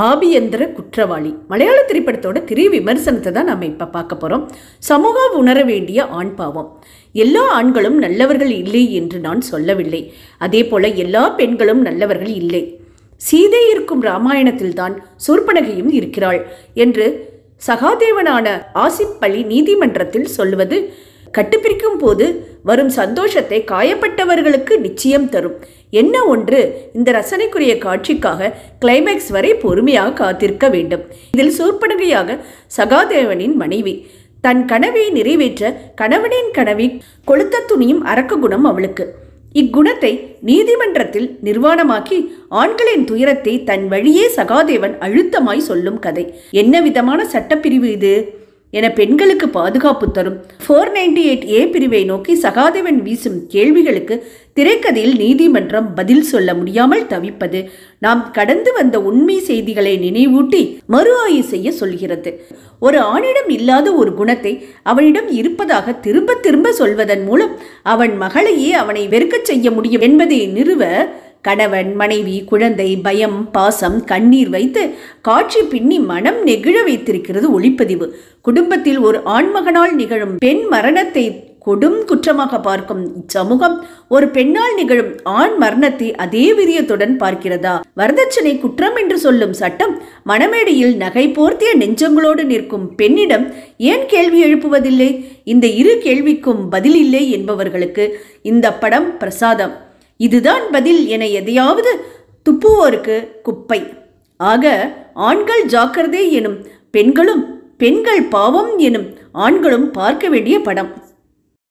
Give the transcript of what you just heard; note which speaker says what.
Speaker 1: ஆபியந்திர குற்றவாளி மலையாள திரைப்படத்தோட திரை விமர்சனத்தை தான் நம்ம இப்போ பார்க்க போகிறோம். சமூகம் உணர வேண்டிய ஆண் பாவம். எல்லா ஆண்களும் நல்லவர்கள் இல்லை என்று நான் சொல்லவில்லை. அதே போல எல்லா பெண்களும் நல்லவர்கள் இல்லை. சீதை இருக்கும் ராமாயணத்தில்தான் சூர்பனகையும் இருக்கிறாள் என்று சகாதேவனான ஆசிப் அலி நீதிமன்றத்தில் சொல்லுவது கட்டுப்பிரிக்கும் போது வரும் சந்தோஷத்தை காயப்பட்டவர்களுக்கு நிச்சயம் தரும். என்ன ஒன்று, இந்த ரசனைக்குரிய காட்சிக்காக கிளைமேக்ஸ் வரை பொறுமையாக காத்திருக்க வேண்டும். இதில் சூர்பனகையாக சகாதேவனின் மனைவி தன் கனவை நிறைவேற்ற கணவனின் கனவை கொளுத்த துணியும் அரக்க குணம் அவளுக்கு. இக்குணத்தை நீதிமன்றத்தில் நிர்வாணமாக்கி ஆண்களின் துயரத்தை தன் வழியே சகாதேவன் அழுத்தமாய் சொல்லும் கதை. என்ன விதமான சட்டப்பிரிவு இது என பெண்களுக்கு பாதுகாப்பு தரும் 498A பிரிவை நோக்கி சகாதேவன் வீசும் கேள்விகளுக்கு திரைக்கதையில் நீதிமன்றம் பதில் சொல்ல முடியாமல் தவிப்பது நாம் கடந்து வந்த உண்மை செய்திகளை நினைவூட்டி மறு ஆய்வு செய்ய சொல்கிறது. ஒரு ஆணிடம் இல்லாத ஒரு குணத்தை அவனிடம் இருப்பதாக திரும்ப திரும்ப சொல்வதன் மூலம் அவன் மகளையே அவனை வெறுக்கச் செய்ய முடியும் என்பதை நிறுவ கணவன், மனைவி, குழந்தை, பயம், பாசம், கண்ணீர் வைத்து காட்சி பின்னி மனம் நெகிழ வைத்திருக்கிறது ஒளிப்பதிவு. குடும்பத்தில் ஒரு ஆண்மகனால் நிகழும் பெண் மரணத்தை கொடும் குற்றமாக பார்க்கும் இச்சமூகம் ஒரு பெண்ணால் நிகழும் ஆண் மரணத்தை அதே வீரியத்துடன் பார்க்கிறதா? வரதட்சணை குற்றம் என்று சொல்லும் சட்டம் மணமேடையில் நகை போர்த்திய நெஞ்சங்களோடு நிற்கும் பெண்ணிடம் ஏன் கேள்வி எழுப்புவதில்லை? இந்த இரு கேள்விக்கும் பதில் இல்லை என்பவர்களுக்கு இந்த படம் பிரசாதம். இதுதான் பதில் என எதையாவது துப்புவோருக்கு குப்பை. ஆக ஆண்கள் ஜாக்கிரதை எனும் பெண்களும், பெண்கள் பாவம் எனும் ஆண்களும் பார்க்க வேண்டிய படம்.